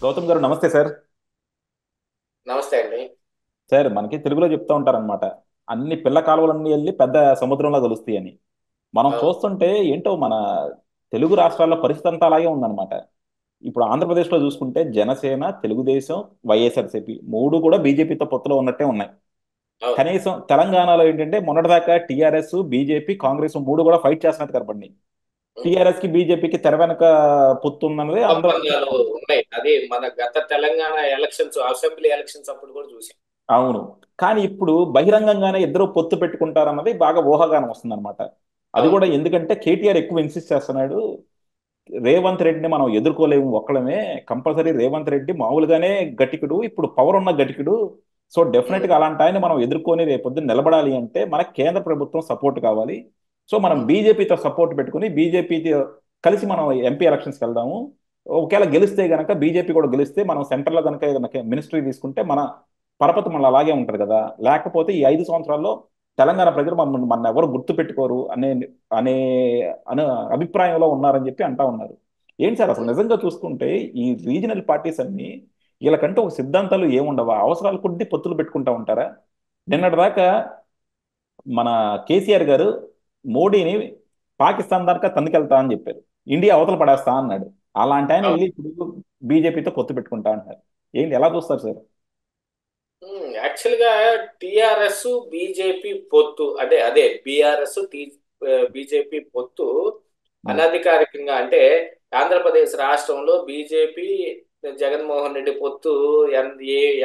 గౌతమ్ గారు నమస్తే సార్. నమస్తే అండి. సార్ మనకి తెలుగులో చెప్తూ ఉంటారనమాట, అన్ని పిల్ల కాలువలన్నీ వెళ్ళి పెద్ద సముద్రంలో కలుస్తాయి అని. మనం అవును. చూస్తుంటే ఏంటో మన తెలుగు రాష్ట్రాల్లో పరిస్థితి అంతా అలాగే ఉందన్నమాట. ఇప్పుడు ఆంధ్రప్రదేశ్లో చూసుకుంటే జనసేన, తెలుగుదేశం, వైఎస్ఆర్సీపీ మూడు కూడా బీజేపీతో పొత్తులో ఉన్నట్టే ఉన్నాయి. అవును. కనీసం తెలంగాణలో ఏంటంటే మొన్నటిదాకా టీఆర్ఎస్, బీజేపీ, కాంగ్రెస్ మూడు కూడా ఫైట్ చేస్తున్నట్టు కనపడింది. హ్మ్. టీఆర్ఎస్ కి బీజేపీకి తెర వెనక పొత్తు ఉందన్నది అందరూ ఒప్పందాలు ఉన్నాయి. అది మన గత తెలంగాణ ఎలక్షన్స్, అసెంబ్లీ ఎలక్షన్స్ అప్పుడు కూడా చూసాం. అవును. కానీ ఇప్పుడు బహిరంగంగానే ఇద్దరు పొత్తు పెట్టుకుంటారన్నది బాగా ఊహాగానం వస్తుందన్నమాట. అది అవును. కూడా ఎందుకంటే కేటీఆర్ ఎక్కువ ఇన్సిస్ట్ చేస్తున్నాడు. రేవంత్ రెడ్డిని మనం ఎదుర్కోలేము ఒక్కడమే. కంపల్సరీ రేవంత్ రెడ్డి మామూలుగానే గట్టికుడు, ఇప్పుడు పవర్ ఉన్న గట్టికుడు. సో డెఫినెట్ హ్మ్. గా అలాంటి ఆయన మనం ఎదుర్కొని రేపొద్దున నిలబడాలి అంటే మనకు కేంద్ర ప్రభుత్వం సపోర్ట్ కావాలి. సో మనం హ్మ్. బీజేపీతో సపోర్ట్ పెట్టుకుని బీజేపీతో కలిసి మనం ఎంపీ ఎలక్షన్స్కి వెళ్దాము. ఒకవేళ గెలిస్తే గనక బీజేపీ కూడా గెలిస్తే మనం సెంటర్లో కనుక మినిస్ట్రీ తీసుకుంటే మన పరపతి మళ్ళీ అలాగే ఉంటారు కదా. లేకపోతే ఈ 5 సంవత్సరాల్లో తెలంగాణ ప్రజలు మన ఎవరు గుర్తు పెట్టుకోరు అనే అనే అనే అభిప్రాయంలో ఉన్నారని చెప్పి అంటా ఉన్నారు. ఏంటి సార్ అసలు హ్మ్. నిజంగా చూసుకుంటే ఈ రీజనల్ పార్టీస్ అన్ని వీళ్ళకంటే ఒక సిద్ధాంతాలు ఏముండవా? అవసరాలు కొద్దీ పొత్తులు పెట్టుకుంటా ఉంటారా? నిన్నటిదాకా మన కేసీఆర్ గారు మోడీని పాకిస్తాన్ దాకా తందుకెళ్తా అని చెప్పారు. ఇండియా అవతల పడేస్తా అన్నాడు. అలాంటి ఆయన అవును. వెళ్ళి ఇప్పుడు బీజేపీతో పొత్తు పెట్టుకుంటా అంటారు. ఏంటి ఎలా చూస్తారు సార్? యాక్చువల్గా టిఆర్ఎస్ బీజేపీ పొత్తు అదే అదే బీఆర్ఎస్ బీజేపీ పొత్తు ఉమ్, అనధికారికంగా అంటే ఆంధ్రప్రదేశ్ రాష్ట్రంలో బీజేపీ జగన్మోహన్ రెడ్డి పొత్తు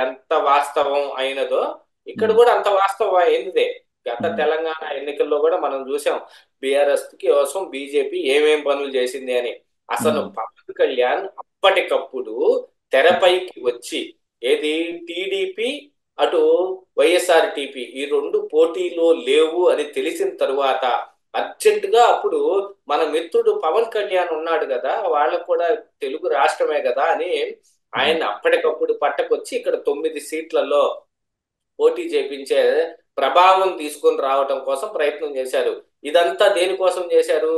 ఎంత వాస్తవం అయినదో ఇక్కడ ఉమ్, కూడా అంత వాస్తవం అయిందే. గత ఉమ్, తెలంగాణ ఎన్నికల్లో కూడా మనం చూసాం బీఆర్ఎస్ కోసం బీజేపీ ఏమేం పనులు చేసింది అని. అసలు ఉమ్, పవన్ కళ్యాణ్ అప్పటికప్పుడు తెరపైకి వచ్చి ఏది టీడీపీ అటు వైఎస్ఆర్టీపీ ఈ రెండు పోటీలో లేవు అని తెలిసిన తరువాత అర్జెంట్ గా అప్పుడు మన మిత్రుడు పవన్ కళ్యాణ్ ఉన్నాడు కదా, వాళ్ళకు కూడా తెలుగు రాష్ట్రమే కదా అని ఉమ్, ఆయన అప్పటికప్పుడు పట్టకొచ్చి ఇక్కడ 9 సీట్లలో పోటీ చేపించే ప్రభావం తీసుకొని రావటం కోసం ప్రయత్నం చేశారు. ఇదంతా దేనికోసం చేశారు?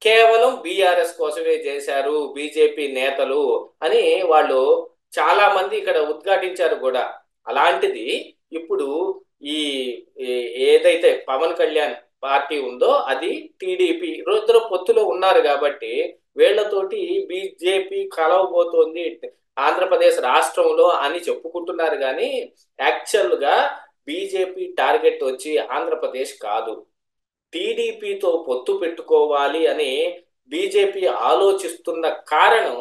కేవలం బీఆర్ఎస్ కోసమే చేశారు బీజేపీ నేతలు అని వాళ్ళు చాలా మంది ఇక్కడ ఉద్ఘాటించారు కూడా. అలాంటిది ఇప్పుడు ఈ ఏదైతే పవన్ కళ్యాణ్ పార్టీ ఉందో అది టీడీపీ ఇద్దరు పొత్తులో ఉన్నారు కాబట్టి వీళ్ళతోటి బీజేపీ కలవబోతోంది ఆంధ్రప్రదేశ్ రాష్ట్రంలో అని చెప్పుకుంటున్నారు కానీ యాక్చువల్ గా బీజేపీ టార్గెట్ వచ్చి ఆంధ్రప్రదేశ్ కాదు, టీడీపీతో పొత్తు పెట్టుకోవాలి అని బీజేపీ ఆలోచిస్తున్న కారణం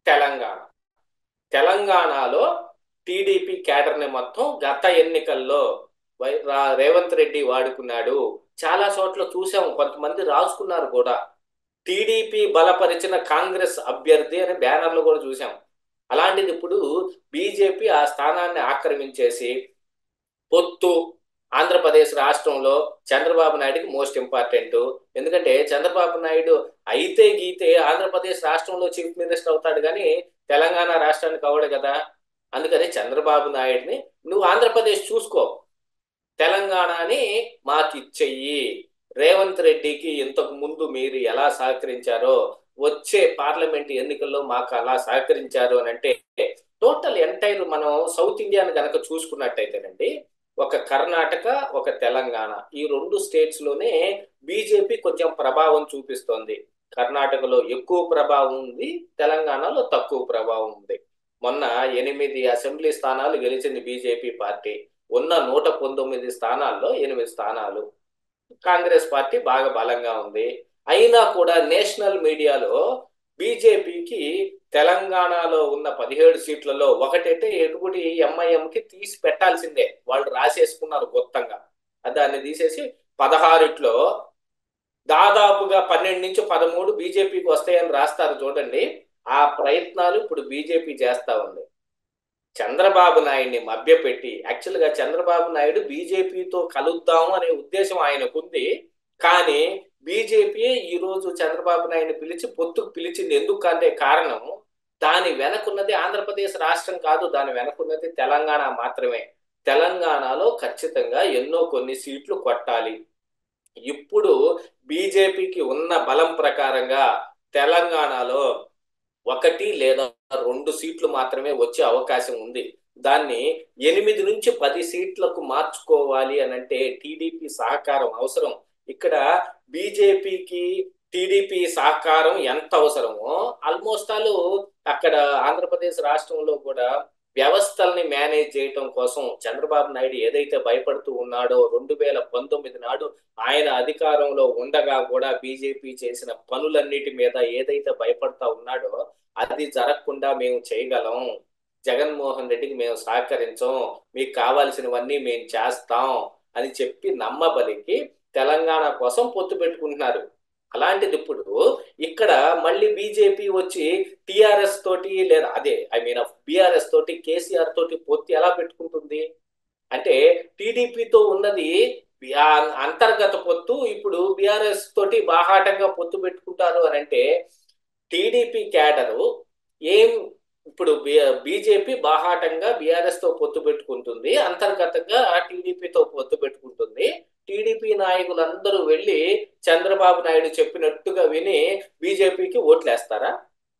తెలంగాణ. తెలంగాణలో టీడీపీ క్యాడర్ని మొత్తం గత ఎన్నికల్లో రేవంత్ రెడ్డి వాడుకున్నాడు. చాలా చోట్ల చూసాము, కొంతమంది రాసుకున్నారు కూడా టీడీపీ బలపరిచిన కాంగ్రెస్ అభ్యర్థి అనే బ్యానర్లు కూడా చూసాం. అలాంటిది ఇప్పుడు బీజేపీ ఆ స్థానాన్ని ఆక్రమించేసి పొత్తు ఆంధ్రప్రదేశ్ రాష్ట్రంలో చంద్రబాబు నాయుడుకి మోస్ట్ ఇంపార్టెంట్. ఎందుకంటే చంద్రబాబు నాయుడు అయితే గీతే ఆంధ్రప్రదేశ్ రాష్ట్రంలో చీఫ్ మినిస్టర్ అవుతాడు కానీ తెలంగాణ రాష్ట్రానికి అవడు కదా. అందుకని చంద్రబాబు నాయుడిని నువ్వు ఆంధ్రప్రదేశ్ చూసుకో, తెలంగాణని మాకు ఇచ్చెయ్యి. రేవంత్ రెడ్డికి ఇంతకు ముందు మీరు ఎలా సహకరించారో వచ్చే పార్లమెంట్ ఎన్నికల్లో మాకు అలా సహకరించారు అని అంటే టోటల్ ఎంటైర్ మనం సౌత్ ఇండియాను గనక చూసుకున్నట్టయితేనండి, ఒక కర్ణాటక ఒక తెలంగాణ ఈ రెండు స్టేట్స్ లోనే బీజేపీ కొంచెం ప్రభావం చూపిస్తోంది. కర్ణాటకలో ఎక్కువ ప్రభావం ఉంది, తెలంగాణలో తక్కువ ప్రభావం ఉంది. మొన్న 8 అసెంబ్లీ స్థానాలు గెలిచింది బీజేపీ పార్టీ. ఉన్న 119 స్థానాల్లో 8 స్థానాలు. కాంగ్రెస్ పార్టీ బాగా బలంగా ఉంది. అయినా కూడా నేషనల్ మీడియాలో బీజేపీకి తెలంగాణలో ఉన్న 17 సీట్లలో ఒకటైతే ఎటుకుటి ఎంఐఎంకి తీసి పెట్టాల్సిందే, వాళ్ళు రాసేసుకున్నారు గుప్తంగా. దాన్ని తీసేసి 16లో దాదాపుగా 12 నుంచి 13 బీజేపీకి వస్తాయని రాస్తారు చూడండి. ఆ ప్రయత్నాలు ఇప్పుడు బీజేపీ చేస్తా ఉంది. చంద్రబాబు నాయుడిని మభ్యపెట్టి, యాక్చువల్గా చంద్రబాబు నాయుడు బీజేపీతో కలుద్దాము అనే ఉద్దేశం ఆయనకుంది. కానీ బీజేపీ ఈ రోజు చంద్రబాబు నాయుడిని పిలిచి పొత్తుకు పిలిచింది ఎందుకు అంటే కారణం దాని వెనకున్నది ఆంధ్రప్రదేశ్ రాష్ట్రం కాదు, దాని వెనకున్నది తెలంగాణ మాత్రమే. తెలంగాణలో ఖచ్చితంగా ఎన్నో కొన్ని సీట్లు కొట్టాలి. ఇప్పుడు బీజేపీకి ఉన్న బలం ప్రకారంగా తెలంగాణలో ఒకటి లేదా 2 సీట్లు మాత్రమే వచ్చే అవకాశం ఉంది. దాన్ని 8 నుంచి 10 సీట్లకు మార్చుకోవాలి అని అంటే టీడీపీ సహకారం అవసరం. ఇక్కడ బీజేపీకి టీడీపీ సహకారం ఎంత అవసరమో ఆల్మోస్ట్ ఆల్ అక్కడ ఆంధ్రప్రదేశ్ రాష్ట్రంలో కూడా వ్యవస్థల్ని మేనేజ్ చేయటం కోసం చంద్రబాబు నాయుడు ఏదైతే భయపడుతూ ఉన్నాడో 2019 నాడు ఆయన అధికారంలో ఉండగా కూడా బీజేపీ చేసిన పనులన్నిటి మీద ఏదైతే భయపడతా ఉన్నాడో అది జరగకుండా మేము చేయగలం, జగన్మోహన్ రెడ్డికి మేము సహకరించం, మీకు కావాల్సినవన్నీ మేము చేస్తాం అని చెప్పి నమ్మబలికి తెలంగాణ కోసం పొత్తు పెట్టుకుంటున్నారు. అలాంటిది ఇప్పుడు ఇక్కడ మళ్ళీ బీజేపీ వచ్చి టిఆర్ఎస్ తోటి లేదా అదే బీఆర్ఎస్ తోటి కేసీఆర్ తోటి పొత్తు ఎలా పెట్టుకుంటుంది అంటే టీడీపీతో ఉన్నది అంతర్గత పొత్తు, ఇప్పుడు బీఆర్ఎస్ తోటి బాహాటంగా పొత్తు పెట్టుకుంటారు అని అంటే టీడీపీ క్యాడరు ఏం ఇప్పుడు బీజేపీ బాహాటంగా బీఆర్ఎస్ తో పొత్తు పెట్టుకుంటుంది, అంతర్గతంగా టీడీపీతో పొత్తు పెట్టుకుంటుంది. టీడీపీ నాయకులందరూ వెళ్ళి చంద్రబాబు నాయుడు చెప్పినట్టుగా విని బీజేపీకి ఓట్లేస్తారా?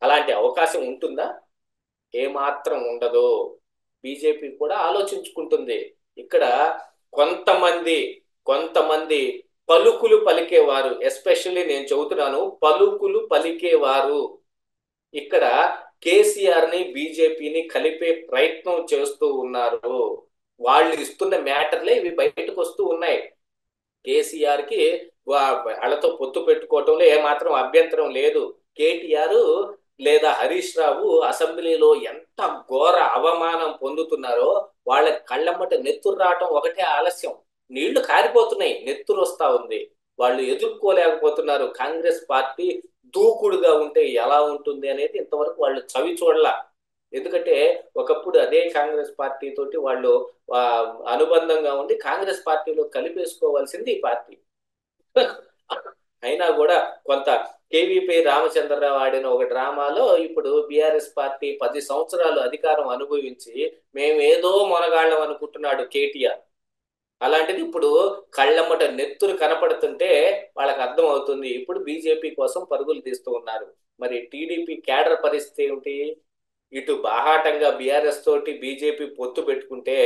అలాంటి అవకాశం ఉంటుందా? ఏమాత్రం ఉండదు. బీజేపీ కూడా ఆలోచించుకుంటుంది. ఇక్కడ కొంతమంది పలుకులు పలికేవారు, ఎస్పెషల్లీ నేను చెబుతున్నాను పలుకులు పలికేవారు ఇక్కడ కేసీఆర్ ని బీజేపీని కలిపే ప్రయత్నం చేస్తూ ఉన్నారు. వాళ్ళు ఇస్తున్న మ్యాటర్లే ఇవి బయటకు వస్తూ ఉన్నాయి. కేసీఆర్ కి వాళ్ళతో పొత్తు పెట్టుకోవటంలో ఏమాత్రం అభ్యంతరం లేదు. కేటీఆర్ లేదా హరీష్ రావు అసెంబ్లీలో ఎంత ఘోర అవమానం పొందుతున్నారో వాళ్ళ కళ్ళమ్మట నెత్తురు రావటం ఒకటే ఆలస్యం. నీళ్లు కారిపోతున్నాయి, నెత్తురు వస్తా ఉంది, వాళ్ళు ఎదుర్కోలేకపోతున్నారు. కాంగ్రెస్ పార్టీ దూకుడుగా ఉంటే ఎలా ఉంటుంది అనేది ఇంతవరకు వాళ్ళు చవి చూడలా. ఎందుకంటే ఒకప్పుడు అదే కాంగ్రెస్ పార్టీ తోటి వాళ్ళు అనుబంధంగా ఉండి కాంగ్రెస్ పార్టీలో కలిపేసుకోవాల్సింది ఈ పార్టీ. అయినా కూడా కొంత కేవీపీ రామచంద్రరావు ఆడిన ఒక డ్రామాలో ఇప్పుడు బీఆర్ఎస్ పార్టీ 10 సంవత్సరాలు అధికారం అనుభవించి మేమేదో మొనగాళ్ళం అనుకుంటున్నాడు కేటీఆర్. అలాంటిది ఇప్పుడు కళ్ళమ్మట నెత్తురు కనపడుతుంటే వాళ్ళకి అర్థం అవుతుంది. ఇప్పుడు బీజేపీ కోసం పరుగులు తీస్తూ ఉన్నారు. మరి టీడీపీ క్యాడర్ పరిస్థితి ఏమిటి? ఇటు బాహాటంగా బీఆర్ఎస్ తోటి బీజేపీ పొత్తు పెట్టుకుంటే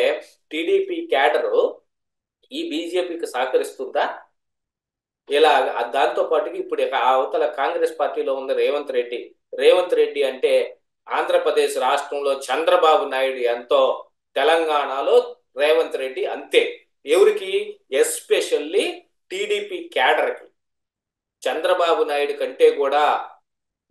టీడీపీ క్యాడరు ఈ బీజేపీకి సహకరిస్తుందా? ఇలా దాంతో పాటుకి ఇప్పుడు అవతల కాంగ్రెస్ పార్టీలో ఉన్న రేవంత్ రెడ్డి అంటే ఆంధ్రప్రదేశ్ రాష్ట్రంలో చంద్రబాబు నాయుడు ఎంతో, తెలంగాణలో రేవంత్ రెడ్డి అంతే. ఎవరికి? ఎస్పెషల్లీ టీడీపీ క్యాడర్కి. చంద్రబాబు నాయుడు కంటే కూడా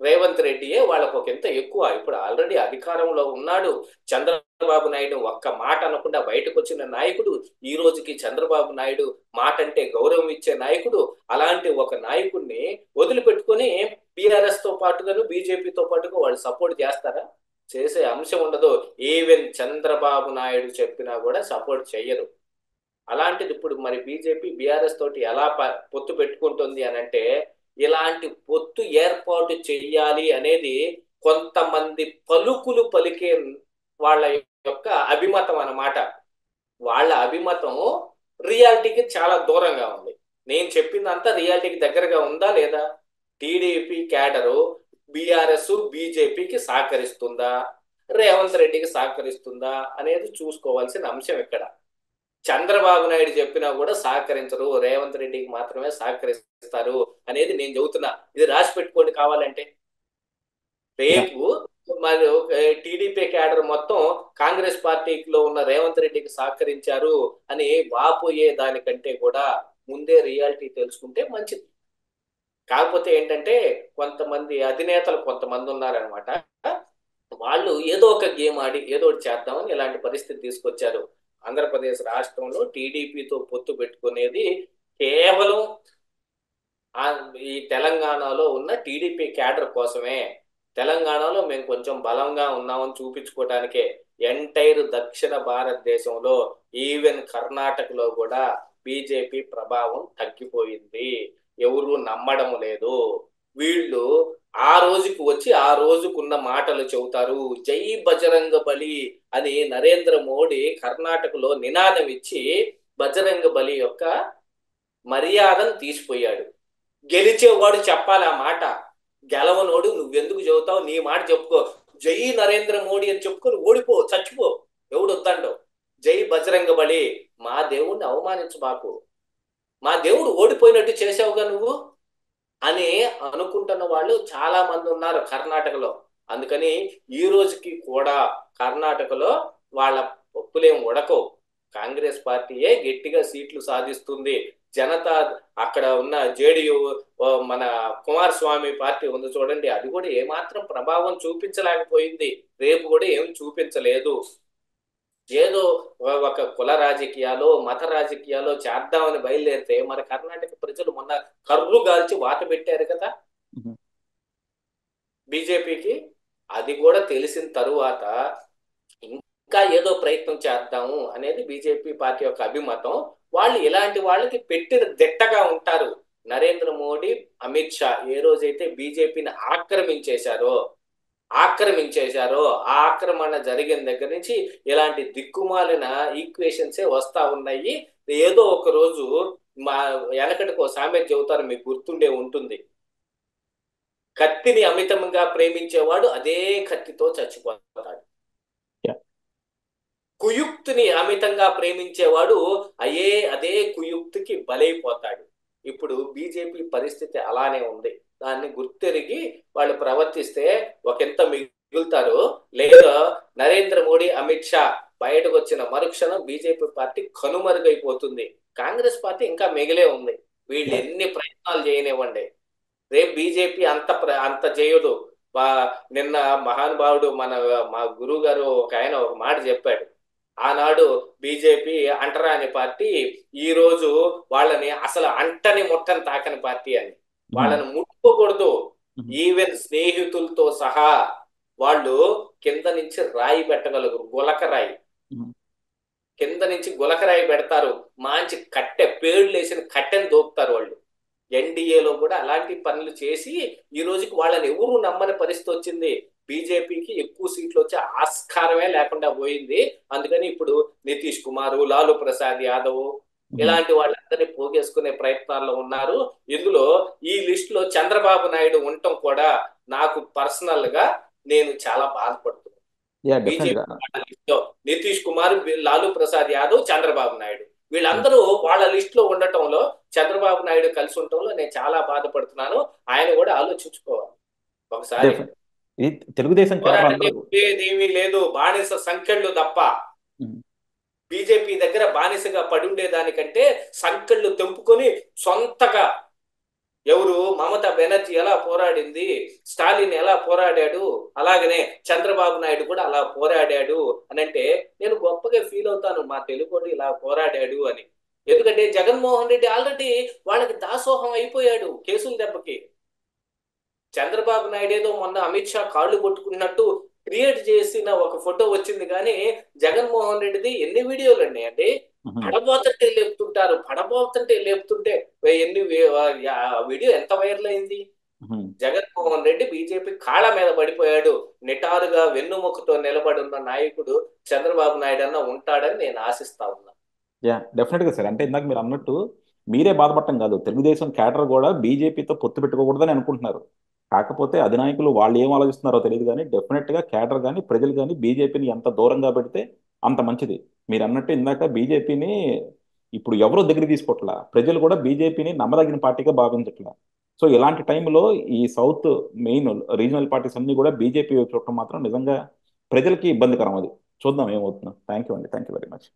రేవంత్ రెడ్డియే వాళ్ళకు ఒక ఎంత ఎక్కువ. ఇప్పుడు ఆల్రెడీ అధికారంలో ఉన్నాడు. చంద్రబాబు నాయుడు ఒక్క మాట అనకుండా బయటకు వచ్చిన నాయకుడు, ఈ రోజుకి చంద్రబాబు నాయుడు మాట అంటే గౌరవం ఇచ్చే నాయకుడు. అలాంటి ఒక నాయకుడిని వదిలిపెట్టుకొని బీఆర్ఎస్ తో పాటుగాను బీజేపీతో పాటుగా వాళ్ళు సపోర్ట్ చేస్తారా? చేసే అంశం ఉండదు. ఈవెన్ చంద్రబాబు నాయుడు చెప్పినా కూడా సపోర్ట్ చెయ్యరు. అలాంటిది ఇప్పుడు మరి బీజేపీ బీఆర్ఎస్ తోటి ఎలా పొత్తు పెట్టుకుంటుంది అని అంటే ఇలాంటి పొత్తు ఏర్పాటు చెయ్యాలి అనేది కొంతమంది పలుకులు పలికే వాళ్ళ యొక్క అభిమతం అన్నమాట. వాళ్ళ అభిమతం రియాలిటీకి చాలా దూరంగా ఉంది. నేను చెప్పిందంతా రియాలిటీకి దగ్గరగా ఉందా లేదా? టీడీపీ క్యాడరు బీఆర్ఎస్ బీజేపీకి సహకరిస్తుందా, రేవంత్ రెడ్డికి సహకరిస్తుందా అనేది చూసుకోవాల్సిన అంశం ఇక్కడ. చంద్రబాబు నాయుడు చెప్పినా కూడా సహకరించరు, రేవంత్ రెడ్డికి మాత్రమే సహకరిస్తారు అనేది నేను చెబుతున్నా. ఇది రాసి పెట్టుకోండి కావాలంటే. రేపు మరి టీడీపీ క్యాడర్ మొత్తం కాంగ్రెస్ పార్టీలో ఉన్న రేవంత్ రెడ్డికి సహకరించారు అని వాపోయే దానికంటే కూడా ముందే రియాలిటీ తెలుసుకుంటే మంచిది. కాకపోతే ఏంటంటే కొంతమంది అధినేతలు కొంతమంది ఉన్నారనమాట, వాళ్ళు ఏదో ఒక గేమ్ ఆడి ఏదో ఒకటి చేద్దామని ఇలాంటి పరిస్థితి తీసుకొచ్చారు. ఆంధ్రప్రదేశ్ రాష్ట్రంలో టీడీపీతో పొత్తు పెట్టుకునేది కేవలం ఈ తెలంగాణలో ఉన్న టీడీపీ క్యాడర్ కోసమే. తెలంగాణలో మేము కొంచెం బలంగా ఉన్నామని చూపించుకోవటానికే. ఎంటైర్ దక్షిణ భారతదేశంలో ఈవెన్ కర్ణాటకలో కూడా బీజేపీ ప్రభావం తగ్గిపోయింది. ఎవరు నమ్మడం లేదు. వీళ్ళు ఆ రోజుకు వచ్చి ఆ రోజుకున్న మాటలు చెబుతారు. జై బజరంగ బలి అని నరేంద్ర మోడీ కర్ణాటకలో నినాదం ఇచ్చి బజరంగ బలి యొక్క మర్యాదను తీసిపోయాడు. గెలిచేవాడు చెప్పాలి ఆ మాట, గెలవనోడు నువ్వెందుకు చెబుతావు, నీ మాట చెప్పుకో, జై నరేంద్ర మోడీ అని చెప్పుకొని ఓడిపో, చచ్చిపో, ఎవడు వద్దండో. జై బజరంగ బలి, మా దేవుణ్ణి అవమానించు మాకు, మా దేవుడు ఓడిపోయినట్టు చేసావుగా నువ్వు అని అనుకుంటున్న వాళ్ళు చాలా మంది ఉన్నారు కర్ణాటకలో. అందుకని ఈ రోజుకి కూడా కర్ణాటకలో వాళ్ళ పప్పులేం ఉడకవు. కాంగ్రెస్ పార్టీయే గట్టిగా సీట్లు సాధిస్తుంది. జనతా, అక్కడ ఉన్న జేడీయూ, మన కుమారస్వామి పార్టీ ఉంది చూడండి, అది కూడా ఏమాత్రం ప్రభావం చూపించలేకపోయింది. రేపు కూడా ఏం చూపించలేదు. ఏదో ఒక కుల రాజకీయాలు, మత రాజకీయాలు చేద్దామని బయలుదేరితే మన కర్ణాటక ప్రజలు మొన్న కర్రు గాల్చి వాత పెట్టారు కదా బీజేపీకి. అది కూడా తెలిసిన తరువాత ఇంకా ఏదో ప్రయత్నం చేద్దాము అనేది బీజేపీ పార్టీ యొక్క అభిమతం. వాళ్ళు ఇలాంటి వాళ్ళకి పెట్టిన దిట్టగా ఉంటారు. నరేంద్ర మోడీ, అమిత్ షా ఏ రోజైతే బీజేపీని ఆక్రమించేశారో ఆ ఆక్రమణ జరిగిన దగ్గర నుంచి ఇలాంటి దిక్కుమాలిన ఈక్వేషన్సే వస్తా ఉన్నాయి. ఏదో ఒక రోజు మా వెనకటికో సామెత చెబుతారు, మీకు గుర్తుండే ఉంటుంది. కత్తిని అమితంగా ప్రేమించేవాడు అదే కత్తితో చచ్చిపోతాడు. కుయుక్తిని అమితంగా ప్రేమించేవాడు అదే కుయుక్తికి బలైపోతాడు. ఇప్పుడు బీజేపీ పరిస్థితి అలానే ఉంది. దాన్ని గుర్తెరిగి వాళ్ళు ప్రవర్తిస్తే ఒకంత మిగులుతారు. లేదా నరేంద్ర మోడీ, అమిత్ షా బయటకు వచ్చిన మరుక్షణం బీజేపీ పార్టీ కనుమరుగైపోతుంది. కాంగ్రెస్ పార్టీ ఇంకా మిగిలే ఉంది. వీళ్ళు ఎన్ని ప్రయత్నాలు చేయనివ్వండి, రేపు బీజేపీ అంత చేయదు. నిన్న మహానుభావుడు మా గురువు గారు ఒక మాట చెప్పాడు. ఆనాడు బీజేపీ అంటరాని పార్టీ, ఈ రోజు వాళ్ళని అసలు అంటని ముట్టని తాకని పార్టీ అని. వాళ్ళని ముట్టుకోకూడదు. ఈవెన్ స్నేహితులతో సహా వాళ్ళు కింద నుంచి రాయి పెట్టగలరు, గులకరాయి. కింద నుంచి గులకరాయి పెడతారు, మంచి కట్టె, పేర్లేసిన కట్టెని దోపుతారు వాళ్ళు. ఎన్డీఏలో కూడా అలాంటి పనులు చేసి ఈ రోజుకి వాళ్ళని ఎవరు నమ్మని పరిస్థితి వచ్చింది. బీజేపీకి ఎక్కువ సీట్లు వచ్చే ఆస్కారమే లేకుండా పోయింది. అందుకని ఇప్పుడు నితీష్ కుమార్, లాలూ ప్రసాద్ యాదవ్ ఇలాంటి వాళ్ళందరినీ పోగేసుకునే ప్రయత్నాల్లో ఉన్నారు. ఇందులో ఈ లిస్ట్ లో చంద్రబాబు నాయుడు ఉండటం కూడా నాకు పర్సనల్ గా నేను చాలా బాధపడుతున్నాను. బీజేపీ నితీష్ కుమార్, లాలూ ప్రసాద్ యాదవ్, చంద్రబాబు నాయుడు వీళ్ళందరూ వాళ్ళ లిస్ట్ లో ఉండటంలో, చంద్రబాబు నాయుడు కలిసి ఉండటంలో నేను చాలా బాధపడుతున్నాను. ఆయన కూడా ఆలోచించుకోవాలి ఒకసారి. తెలుగుదేశం ఏమీ లేదు, బానిస సంఖ్యలు తప్ప. బీజేపీ దగ్గర బానిసగా పడి ఉండేదానికంటే సంఖ్యలు తెంపుకొని సొంతగా, ఎవరు మమతా బెనర్జీ ఎలా పోరాడింది, స్టాలిన్ ఎలా పోరాడాడు, అలాగనే చంద్రబాబు నాయుడు కూడా అలా పోరాడాడు అని అంటే నేను గొప్పగా ఫీల్ అవుతాను, మా తెలుగుడు ఇలా పోరాడాడు అని. ఎందుకంటే జగన్మోహన్ రెడ్డి ఆల్రెడీ వాళ్ళకి దాసోహం అయిపోయాడు కేసుల దెబ్బకి. చంద్రబాబు నాయుడు ఏదో మొన్న అమిత్ షా కాళ్ళు కొట్టుకున్నట్టు క్రియేట్ చేసిన ఒక ఫోటో వచ్చింది, కానీ జగన్మోహన్ రెడ్డిది ఎన్ని వీడియోలు ఉన్నాయండి. పడబోతుంటే లేపుతుంటే ఎన్ని వీడియో ఎంత వైరల్ అయింది. జగన్మోహన్ రెడ్డి బీజేపీ కాళ్ళ మీద పడిపోయాడు. నిటారుగా వెన్నుముకతో నిలబడి ఉన్న నాయకుడు చంద్రబాబు నాయుడు అన్న ఉంటాడని నేను ఆశిస్తా ఉన్నా. డెఫినెట్ గా సార్. అంటే ఇందాక మీరు అన్నట్టు మీరే బాధపడటం కాదు, తెలుగుదేశం క్యాడర్ కూడా బీజేపీతో పొత్తు పెట్టుకోకూడదని అనుకుంటున్నారు. కాకపోతే అధినాయకులు వాళ్ళు ఏం ఆలోచిస్తున్నారో తెలియదు, కానీ డెఫినెట్ గా క్యాడర్ కానీ ప్రజలు కానీ బీజేపీని ఎంత దూరంగా పెడితే అంత మంచిది. మీరు అన్నట్టు ఇందాక బీజేపీని ఇప్పుడు ఎవరో దగ్గర తీసుకోవట్లా, ప్రజలు కూడా బీజేపీని నమ్మదగిన పార్టీగా భావించట్లా. సో ఇలాంటి టైంలో ఈ సౌత్ మెయిన్ రీజనల్ పార్టీస్ అన్ని కూడా బీజేపీ వైపు చూడటం మాత్రం నిజంగా ప్రజలకి ఇబ్బందికరం. అది చూద్దాం ఏమవుతుందో. థ్యాంక్ యూ అండి, థ్యాంక్ యూ వెరీ మచ్.